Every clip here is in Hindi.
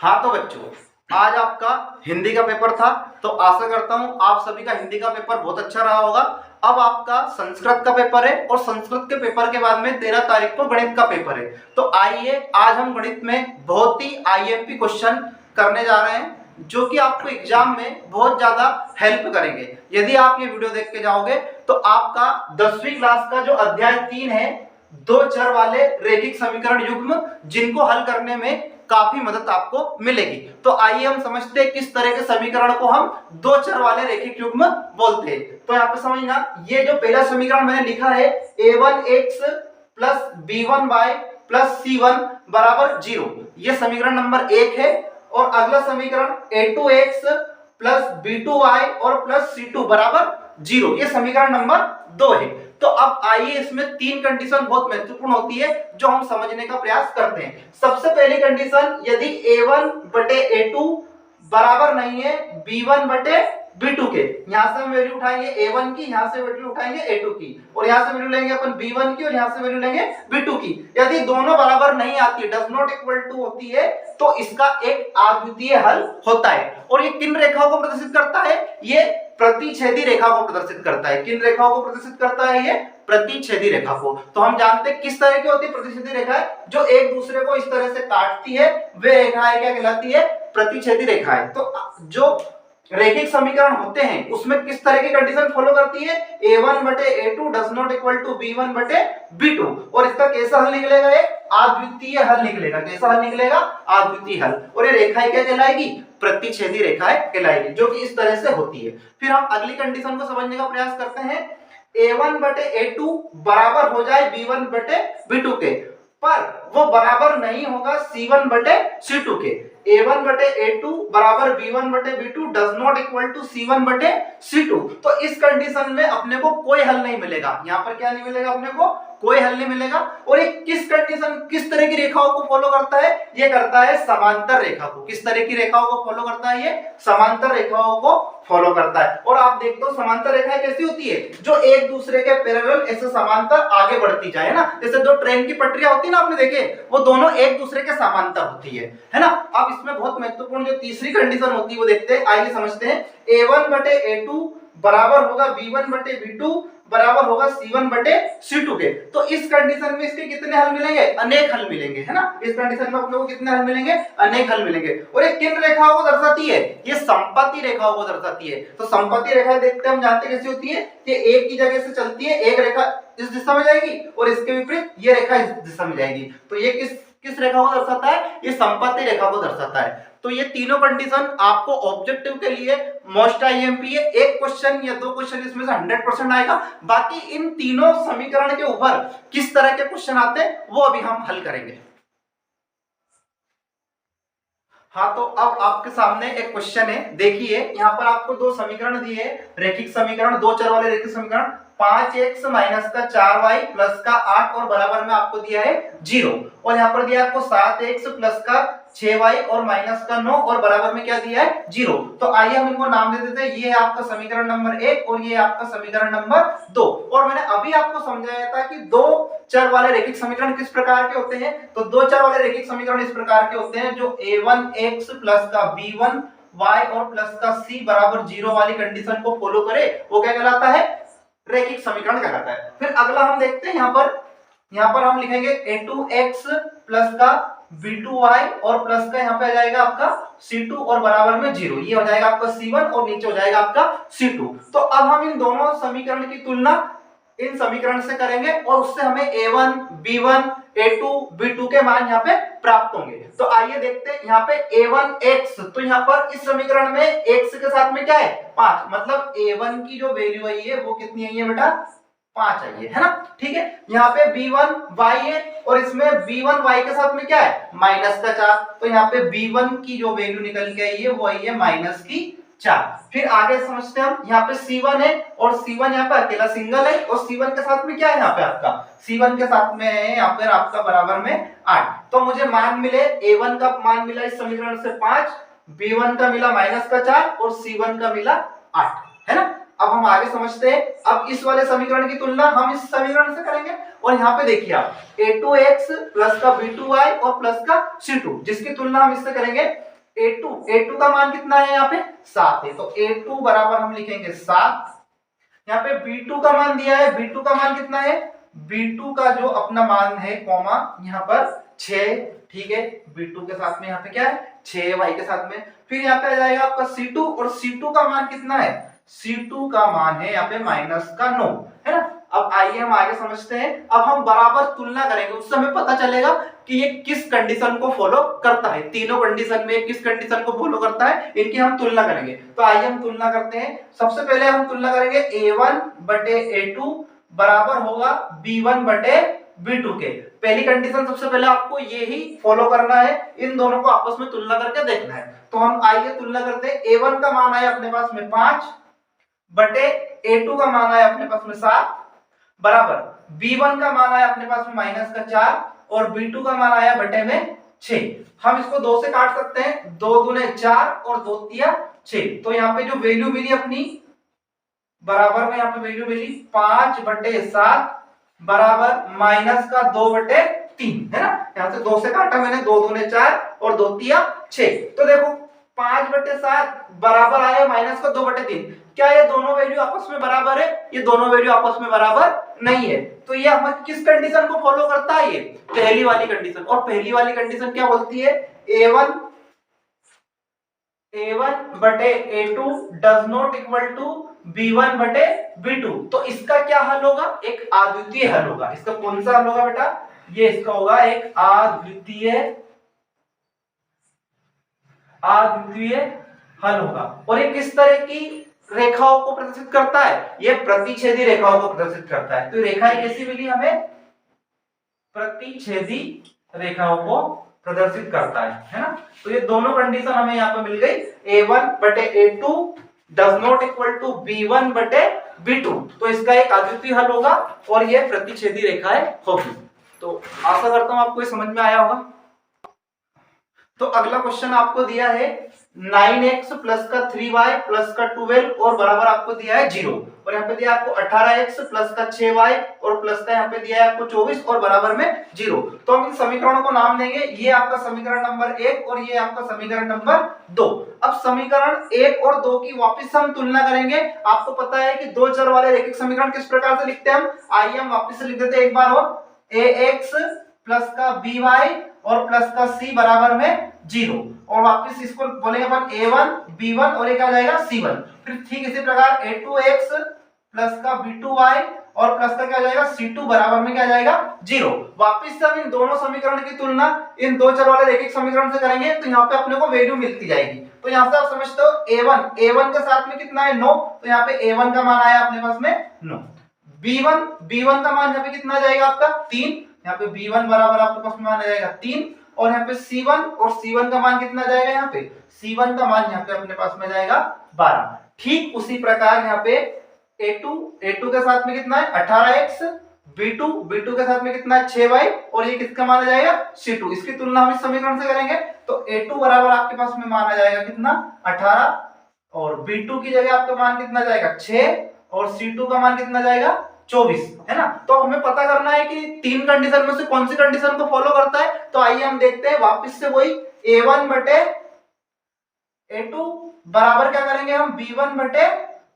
हाँ तो बच्चों, आज आपका हिंदी का पेपर था, तो आशा करता हूँ आप सभी का हिंदी का पेपर बहुत अच्छा रहा होगा। अब आपका संस्कृत का पेपर है और संस्कृत के पेपर के बाद में 13 तारीख को गणित का पेपर है। तो आइए आज हम गणित में बहुत ही आईएमपी क्वेश्चन करने जा रहे हैं, जो कि आपको एग्जाम में बहुत ज्यादा हेल्प करेंगे। यदि आप ये वीडियो देख के जाओगे तो आपका 10वीं क्लास का जो अध्याय 3 है, दो चर वाले रैखिक समीकरण युग्म, जिनको हल करने में काफी मदद आपको मिलेगी। तो आइए हम समझते हैं किस तरह के समीकरण को हम दो चर वाले रैखिक युग्म बोलते हैं। तो यहाँ पे समझना, ये जो पहला समीकरण मैंने लिखा है a1x plus b1y plus c1 बराबर 0, ये समीकरण नंबर 1 है। और अगला समीकरण a2x प्लस b2y और प्लस c2 बराबर 0, ये समीकरण नंबर 2 है। तो अब आइए, इसमें तीन कंडीशन बहुत महत्वपूर्ण होती है जो हम समझने का प्रयास करते हैं। सबसे पहली कंडीशन, यदि a1 बटे a2 बराबर नहीं है b1 बटे b2 के, यहां से हम वैल्यू उठाएंगे a1 की, यहां से वैल्यू उठाएंगे a2 की, और यहां से वैल्यू लेंगे अपन b1 की, और यहां से वैल्यू लेंगे b2 की। यदि दोनों बराबर नहीं आती, डज नॉट इक्वल टू होती है, तो इसका एक अद्वितीय हल होता है। और ये किन रेखाओं को प्रदर्शित करता है? ये प्रतिच्छेदी रेखा को प्रदर्शित करता है। किन रेखाओं को प्रदर्शित करता है? ये प्रतिच्छेदी रेखा को। तो हम जानते हैं किस तरह की होती है प्रतिच्छेदी रेखाएं, जो एक दूसरे को इस तरह से काटती है, वे रेखाएं क्या कहलाती है? प्रतिच्छेदी रेखाएं। तो जो रैखिक समीकरण होते हैं उसमें किस तरह की कंडीशन फॉलो करती है? a1 बटे a2 does not equal to b1 बटे b2, और इसका कैसा हल निकलेगा? एक अद्वितीय हल निकलेगा। कैसा हल निकलेगा? अद्वितीय हल। और ये रेखाएं क्या कहलाएगी? प्रतिच्छेदी रेखाएं कहलाएगी, जो कि इस तरह से होती है। फिर हम अगली कंडीशन को समझने का प्रयास करते हैं। a1 बटे a2 बराबर हो जाए b1 बटे b2 के, पर वो बराबर नहीं होगा c1 बटे c2 के। a1 बटे a2 बराबर b1 बटे b2 does not equal to c1 बटे c2। तो इस कंडीशन में अपने को कोई हल नहीं मिलेगा। यहाँ पर क्या नहीं मिलेगा? अपने को कोई हल नहीं मिलेगा। और ये किस कंडीशन, किस तरह की रेखाओं को फॉलो करता है? ये करता है समांतर रेखा को। किस तरह की रेखाओं को फॉलो करता है? ये समांतर रेखाओं को फॉलो करता है। और आप देखते हो समांतर रेखाएं कैसी होती है? जो एक दूसरे के पैरेलल ऐसे समांतर आगे बढ़ती जाए ना, जैसे दो ट्रेन की पटरियां होती है ना, आपने देखे, वो दोनों एक दूसरे के समांतर होती है ना। अब इसमें बहुत महत्वपूर्ण जो तीसरी कंडीशन होती है वो देखते हैं। आइए समझते हैं। a1 बटे a2 बराबर होगा b1 बटे b2 बराबर होगा c1 बटे c2 के। तो इस कंडीशन में इसके कितने हल मिलेंगे? अनेक हल मिलेंगे, है ना। इस कंडीशन में अपने को कितने हल मिलेंगे? अनेक हल मिलेंगे। और ये किन रेखाओं को दर्शाती है? ये संपत्ति रेखाओं को दर्शाती है। तो संपत्ति रेखाएं देखते हैं, हम जानते हैं कैसी होती है कि एक की जगह से चलती है, एक रेखा इस दिशा में जाएगी और इसके विपरीत ये रेखा इस दिशा में जाएगी। तो ये किस रेखा को दर्शाता है? ये संपत्ति रेखा को दर्शाता है। तो ये तीनों कंडीशन आपको ऑब्जेक्टिव के लिए मोस्ट आईएमपी है। एक क्वेश्चन या दो क्वेश्चन इसमें से 100% आएगा। बाकी इन तीनों समीकरण के ऊपर किस तरह के क्वेश्चन आते हैं वो अभी हम हल करेंगे। हाँ, तो अब आपके सामने एक क्वेश्चन है। देखिए, यहाँ पर आपको दो समीकरण दिए, रैखिक समीकरण, दो चर वाले रैखिक समीकरण। 5x माइनस का 4y प्लस का 8 और बराबर में आपको दिया है 0, और यहाँ पर दिया आपको 7x प्लस का 6y और माइनस का 9 और बराबर में क्या दिया है? 0। तो आइए हम इनको नाम दे देते हैं। ये है आपका समीकरण नंबर 1 और ये आपका समीकरण नंबर 2। और मैंने अभी आपको समझाया था कि दो चर वाले रैखिक समीकरण किस प्रकार के होते हैं। तो दो चर वाले रैखिक समीकरण इस प्रकार के होते हैं, जो a1x प्लस का b1y और प्लस का c बराबर 0 वाली कंडीशन को फॉलो करे, वो क्या कहलाता है? रैखिक समीकरण कहलाता है। फिर अगला हम देखते हैं। यहाँ पर हम लिखेंगे a2x प्लस का b2y और प्लस का यहाँ पे आ जाएगा आपका c2 और बराबर में 0, ये हो जाएगा आपका c1 और नीचे हो जाएगा आपका c2। तो अब हम इन दोनों समीकरण की तुलना इन समीकरण से करेंगे और उससे हमें a1 b1 a2 b2 के मान यहाँ पे प्राप्त होंगे। तो आइए देखते हैं। यहाँ पे a1x, तो यहाँ पर इस समीकरण में x के साथ में क्या है? 5, मतलब a1 की जो वैल्यू आई है वो कितनी आई है बेटा? 5 आई है ना। ठीक है। यहाँ पे b1y है और इसमें b1y के साथ में क्या है? माइनस का 4। तो यहाँ पे b1 की जो वैल्यू निकल के आई है वो आई है माइनस की 4। फिर आगे समझते हैं हम। यहाँ पे c1 है और c1 यहाँ पे अकेला सिंगल है, और c1 के साथ में क्या है? यहाँ पे आपका c1 के साथ में है यहाँ पर आपका बराबर में 8। तो मुझे मान मिले, a1 का मान मिला इस समीकरण से 5, b1 का मिला माइनस का 4 और c1 का मिला 8, है ना। अब हम आगे समझते हैं। अब इस वाले समीकरण की तुलना हम इस समीकरण से करेंगे। और यहाँ पे देखिए आप a2x प्लस का b2y और प्लस का c2, जिसकी तुलना हम इससे करेंगे। A2 का मान कितना है यहाँ पे 7 है, तो A2 बराबर हम लिखेंगे 7। यहाँ पे B2 का मान दिया है, B2 का मान कितना है, B2 का जो अपना मान है कॉमा यहाँ पर 6, ठीक है, B2 के साथ में यहाँ पे क्या है 6 y के साथ में। फिर यहाँ पे आ जाएगा आपका C2, और C2 का मान कितना है, C2 का मान है यहाँ पे -9 है ना। अब आइए हम आगे समझते हैं। अब हम बराबर तुलना करेंगे, उससे हमें पता चलेगा कि ये किस कंडीशन को फॉलो करता है, तीनों कंडीशन में किस कंडीशन को फॉलो करता है, इनकी हम तुलना करेंगे। तो आइए हम तुलना करते हैं। सबसे पहले हम तुलना करेंगे A1 बटे A2 बराबर होगा B1 बटे B2 के। पहली कंडीशन सबसे पहले आपको ये ही फॉलो करना है, इन दोनों को आपस में तुलना करके देखना है। तो हम आइए तुलना करते हैं। A1 का मान आया अपने पास में 5 बटे A2 का मान आया अपने पास में 7 बराबर B1 का मान आया अपने पास में -4 और B2 का मान आया बटे में 6। हम इसको 2 से काट सकते हैं, 2 दूने 4 और 2 तिया 6। तो यहाँ पे जो वैल्यू मिली अपनी बराबर में, यहाँ पे वैल्यू मिली 5 बटे 7 बराबर -2 बटे 3 है ना। यहाँ से 2 से काटा मैंने, 2 दूने 4 और 2 तिया 6। तो देखो 5 बटे 7 बराबर आया -2 बटे 3। क्या ये दोनों वैल्यू आपस में बराबर है? ये दोनों वैल्यू आपस में बराबर नहीं है। तो ये हम किस कंडीशन को फॉलो करता है? ये पहली वाली कंडीशन। और पहली वाली कंडीशन क्या बोलती है? A1 बटे A2 does not equal to B1 बटे B2। तो इसका क्या हल होगा? एक अद्वितीय हल होगा। इसका कौन सा हल होगा बेटा? ये इसका होगा एक अद्वितीय हल होगा। और ये किस तरह की रेखाओं को प्रदर्शित करता है? ये प्रतिच्छेदी रेखाओं को प्रदर्शित करता है। तो रेखाएं कैसी मिली हमें? प्रतिच्छेदी रेखाओं को प्रदर्शित करता है ना। तो ये दोनों कंडीशन हमें यहाँ पे मिल गई। A1 बटे A2 does not equal to B1 बटे B2। तो इसका एक अद्वितीय हल होगा और ये प्रतिच्छेदी रेखाएं होगी। तो आशा करता हूं आपको ये समझ में आया होगा। तो अगला क्वेश्चन आपको दिया है 9x प्लस का 3y प्लस का 12 और बराबर आपको दिया है 0। और यहाँ पे दिया आपको 18x प्लस का 6y और प्लस का यहाँ पे दिया है आपको 24 और बराबर में 0। तो हम इन समीकरणों को नाम देंगे। ये आपका समीकरण नंबर 1 और ये आपका समीकरण नंबर 2। अब समीकरण 1 और 2 की वापिस हम तुलना करेंगे। आपको पता है कि दो चर वाले रैखिक समीकरण किस प्रकार से लिखते हैं हम? आइए हम वापिस से लिख देते हैं एक बार और। ax प्लस का by और प्लस का c बराबर में 0। और वापस इसको बोलेंगे अपन a1 b1 और एक आ जाएगा c1। फिर ठीक इसी प्रकार a2x प्लस का b2y और प्लस का क्या आ जाएगा c2 बराबर में क्या आ जाएगा 0। वापस से हम इन दोनों समीकरण की तुलना इन दो चर वाले रैखिक समीकरण से करेंगे। तो यहाँ पे अपने को वैल्यू मिलती जाएगी। तो यहाँ से आप समझते हो a1 के साथ में कितना है 9। तो यहाँ पे a1 का मान आया अपने पास में 9। b1 का मान यहाँ पे कितना आ जाएगा आपका 3। यहाँ पे b1 बराबर आपके पास में मान आ जाएगा 3। और यहाँ पे C1 और C1 का मान कितना जाएगा? यहाँ पे C1 का मान यहाँ पे अपने पास में जाएगा 12। ठीक उसी प्रकार यहाँ पे A2 के साथ में कितना है 18x, B2 के साथ में कितना है 6y और ये किसका मान आ जाएगा C2। इसकी तुलना हम इस समीकरण से करेंगे तो A2 बराबर आपके पास में मान आ जाएगा कितना 18 और B2 की जगह आपका मान कितना जाएगा 6 और C2 का मान कितना जाएगा 24 है ना। तो हमें पता करना है कि तीन कंडीशन में से कौन सी कंडीशन को फॉलो करता है। तो आइए हम देखते हैं वापस से वही A1 बटे A2 बराबर क्या करेंगे हम B1 बटे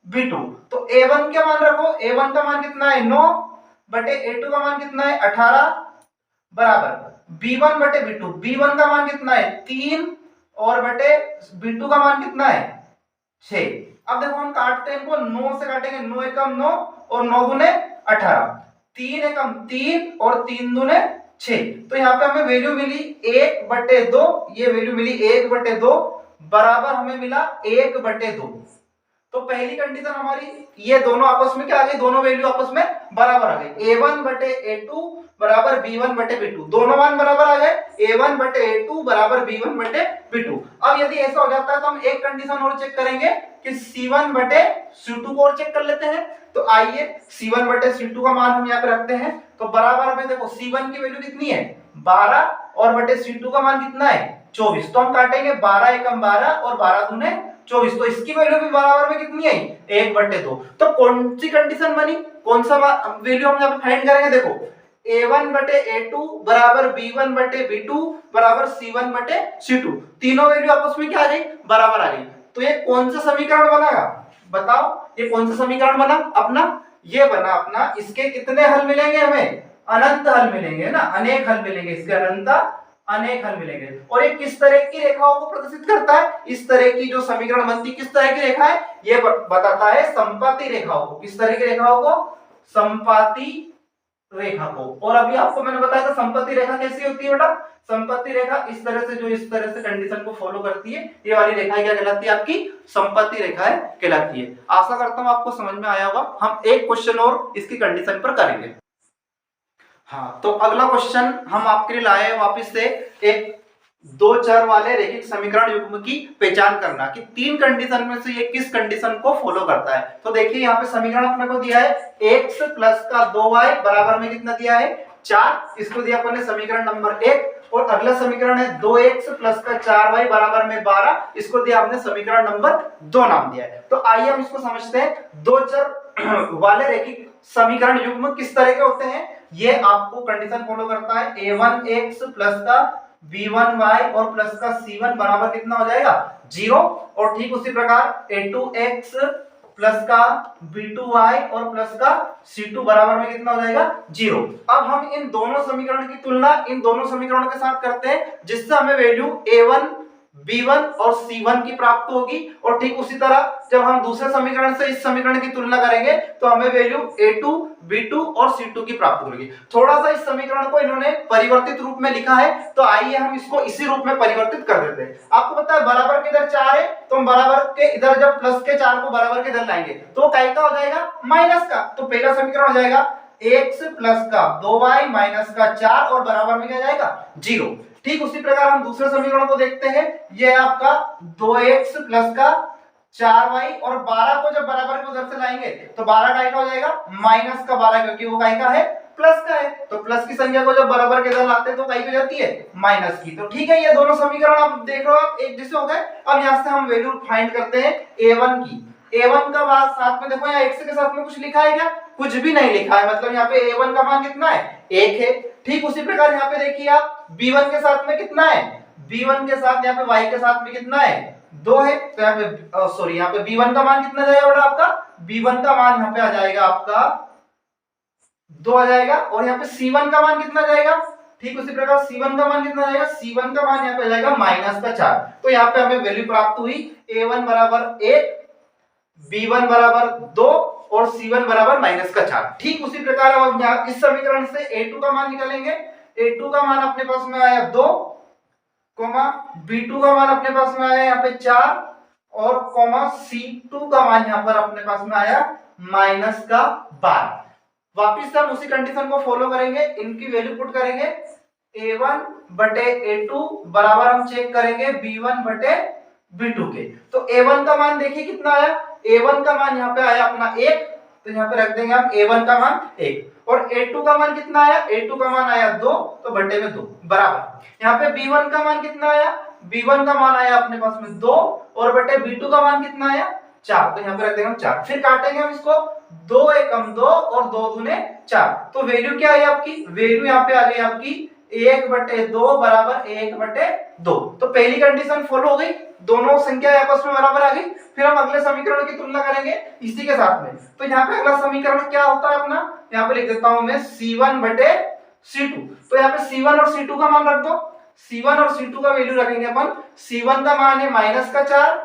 B2। तो A1 क्या मान रखो? A1 का मान कितना है 9 बटे A2 का मान कितना है 18 बराबर B1 बटे B2। B1 का मान कितना है 3 और बटे B2 का मान कितना है 6। अब देखो हम काटते हैं इनको, 9 से काटेंगे 9 एकम 9 और 9 दूने 18, 3 एकम 3 और 3 दूने 6। तो यहाँ पे हमें वैल्यू मिली 1 बटे 2। ये वैल्यू मिली 1 बटे 2 बराबर हमें मिला 1 बटे 2। तो पहली कंडीशन हमारी ये दोनों आपस में क्या आ गई? दोनों वैल्यू आपस में बराबर आ गई। A1 बटे A2 बराबर B1 बटे B2। दोनों मान बराबर आ गए। A1 बटे A2 बराबर B1 बटे B2। अब यदि ऐसा हो जाता है तो हम एक कंडीशन और चेक करेंगे कि C1 बटे C2 को और चेक कर लेते हैं। तो आइए C1 बटे C2 का मान हम यहाँ पे रखते हैं। तो बराबर में देखो C1 की वैल्यू कितनी है 12 और बटे C2 का मान कितना है 24। तो हम काटेंगे 12 एकम 12 और 12 दूने 24। तो इसकी वैल्यू भी बराबर में कितनी आई 1 बटे 2। तो कौन सी कंडीशन बनी? कौन सा वैल्यू हम यहाँ पे फाइंड करेंगे? देखो A1 बटे A2 बराबर B1 बटे B2 बराबर C1 बटे C2। तीनों वैल्यू आपस में क्या आ गई, बराबर आ गई। तो ये कौन सा समीकरण बनेगा बताओ, ये कौन सा समीकरण बना अपना, ये बना अपना। इसके कितने हल मिलेंगे हमें, अनंत हल मिलेंगे ना, अनेक हल मिलेंगे इसके, अनंत अनेक हल मिलेंगे। और ये किस तरह की रेखाओं को प्रदर्शित करता है, इस तरह की जो समीकरण बनती किस तरह की रेखा है, ये बताता है संपाती रेखाओं को। किस तरह की रेखाओं को, संपाती रेखा को। और अभी आपको मैंने बताया था संपत्ति रेखा कैसी होती है बेटा, संपत्ति रेखा इस तरह से, जो इस तरह से कंडीशन को फॉलो करती है, ये वाली रेखा क्या कहलाती है, आपकी संपत्ति रेखा कहलाती है। आशा करता हूं आपको समझ में आया होगा। हम एक क्वेश्चन और इसकी कंडीशन पर करेंगे। हाँ, तो अगला क्वेश्चन हम आपके लिए लाए हैं वापस से, एक दो चर वाले रैखिक समीकरण युग्म की पहचान करना कि तीन कंडीशन में से ये किस कंडीशन को फॉलो करता है। तो देखिए यहाँ पे समीकरण अपने को दिया है x प्लस का 2y बराबर में कितना दिया है 4, इसको दिया अपन ने समीकरण नंबर 1। और अगला समीकरण है 2x प्लस का 4y बराबर में 12, इसको दिया हमने समीकरण नंबर 2 नाम दिया है। तो आइए हम इसको समझते हैं। दो चर वाले रैखिक समीकरण युग्म किस तरह के होते हैं, ये आपको कंडीशन फॉलो करता है a1x प्लस का b1y और प्लस का c1 बराबर कितना हो जाएगा 0। और ठीक उसी प्रकार a2x प्लस का b2y और प्लस का c2 बराबर में कितना हो जाएगा 0। अब हम इन दोनों समीकरण की तुलना इन दोनों समीकरणों के साथ करते हैं, जिससे हमें वैल्यू a1 b1 और c1 की प्राप्त होगी। और ठीक उसी तरह जब हम दूसरे समीकरण से इस समीकरण की तुलना करेंगे तो हमें वैल्यू a2 b2 और c2 की प्राप्त होगी। थोड़ा सा इस समीकरण को इन्होंने परिवर्तित रूप में लिखा है, तो आइए हम इसको इसी रूप में परिवर्तित कर देते हैं। आपको पता है बराबर के इधर 4 है, तो हम बराबर के इधर जब प्लस के 4 को बराबर के इधर लाएंगे तो काय का हो जाएगा, माइनस का। तो पहला समीकरण हो जाएगा x प्लस का 2y माइनस का 4 और बराबर में क्या जाएगा 0। ठीक उसी प्रकार हम दूसरे समीकरण को देखते हैं, ये आपका 2x प्लस का 4y और 12 को जब बराबर के उधर से लाएंगे तो 12 काय का हो जाएगा माइनस का 12, क्योंकि वो काय का है प्लस का है। तो प्लस की संख्या को जब बराबर के इधर लाते हैं तो काय हो जाती है माइनस की। तो ठीक है, ये दोनों समीकरण आप देख रहे हो आप एक जैसे हो गए। अब यहाँ से हम वैल्यू फाइंड करते हैं a1 की। a1 का बाद साथ में देखो यहाँ x के साथ में कुछ लिखा है क्या, कुछ भी नहीं लिखा है, मतलब यहाँ पे a1 का मान कितना है 1 है। ठीक उसी प्रकार यहाँ पे देखिए आप b1 के साथ में कितना है, b1 के साथ यहाँ पे y के साथ में कितना है 2 है। तो यहाँ पे सॉरी यहाँ पे b1 का मान कितना जाएगा बेटा आपका, b1 का मान यहाँ पे आ जाएगा आपका 2 आ जाएगा। और यहाँ पे c1 का मान कितना जाएगा, ठीक उसी प्रकार c1 का मान कितना जाएगा, c1 का मान यहाँ पे आ जाएगा माइनस का 4। तो यहाँ पे हमें वैल्यू प्राप्त हुई a1 बराबर 1, b1 बराबर 2 और c1 बराबर माइनस का 4। ठीक उसी प्रकार अब यहाँ इस समीकरण से a2 का मान निकालेंगे। a2 का मान अपने पास में आया 2, b2 का मान अपने पास में आया यहाँ पे 4 और c2 का मान यहाँ पर अपने पास में आया माइनस का 12। वापिस से हम उसी कंडीशन को फॉलो करेंगे, इनकी वैल्यू पुट करेंगे a1 बटे a2 बराबर हम चेक करेंगे b1 बटे b2 के। तो a1 का मान देखिए कितना आया, a1 का मान यहाँ पे आया अपना 1, तो यहाँ पे रख देंगे हम a1 का मान 1। और a2 का मान कितना आया, a2 का मान आया 2, तो बटे में 2 बराबर। यहाँ पे b1 का मान कितना आया, b1 का मान आया अपने पास में 2 और बटे b2 का मान कितना आया 4, तो यहाँ पे रख देंगे हम 4। फिर काटेंगे हम इसको, 2 एकम 2 और 2 दूने 4, तो वैल्यू क्या है आपकी, वैल्यू यहाँ पे आ गई आपकी 1 बटे 2 बराबर 1 बटे 2। तो पहली कंडीशन फॉलो हो गई, दोनों संख्या आपस में बराबर आ गई। फिर हम अगले समीकरण की तुलना करेंगे इसी के साथ में। तो यहाँ पे अगला समीकरण क्या होता है अपना, यहाँ पे लिख देता हूं मैं c1 बटे c2। तो यहाँ पे c1 और c2 का मान रख दो, c1 और c2 का वैल्यू रखेंगे अपन। c1 का मान है माइनस का 4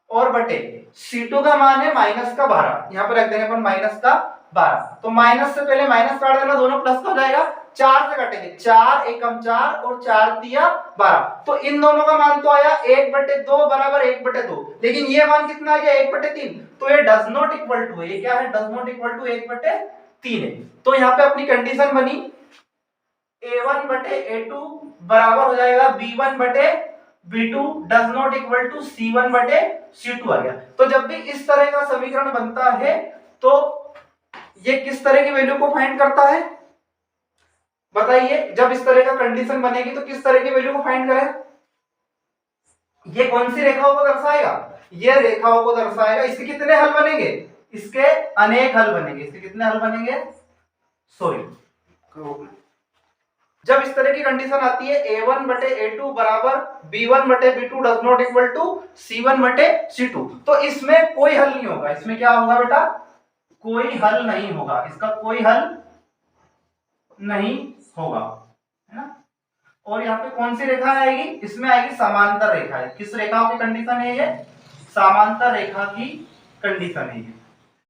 और बटे c2 का मान है माइनस का 12, यहाँ पे रख देंगे अपन माइनस का 12। तो माइनस से पहले माइनस काट देना, दोनों प्लस का हो जाएगा, 4 से काटेंगे, 4 एकम 4 और 4 तिया 12। तो इन दोनों का मान तो आया 1 बटे 2 बराबर 1 बटे 2, लेकिन ये मान कितना आ गया 1 बटे 3। तो ये डज नॉट इक्वल टू, ये क्या है, डज नॉट इक्वल टू 1 बटे 3 है। तो यहाँ पे अपनी कंडीशन बनी a1 बटे a2 बराबर हो जाएगा b1 बटे b2 does not equal to c1 बटे c2 आ गया। तो जब भी इस तरह का समीकरण बनता है तो ये किस तरह की वैल्यू को फाइंड करता है बताइए, जब इस तरह का कंडीशन बनेगी तो किस तरह की वैल्यू को फाइंड करें, ये कौन सी रेखाओं को दर्शाएगा, ये रेखाओं को दर्शाएगा। इसके कितने हल बनेंगे, इसके अनेक हल बनेंगे। इसके कितने हल बनेंगे, सॉरी जब इस तरह की कंडीशन आती है A1 बटे A2 बराबर B1 बटे B2 does not equal to C1 बटे C2, तो इसमें कोई हल नहीं होगा। इसमें क्या होगा बेटा, कोई हल नहीं होगा, इसका कोई हल नहीं होगा, है ना। और यहाँ पे कौन सी रेखा आएगी, इसमें आएगी समांतर रेखा है। किस रेखा की कंडीशन है ये, समांतर रेखा की कंडीशन है ये।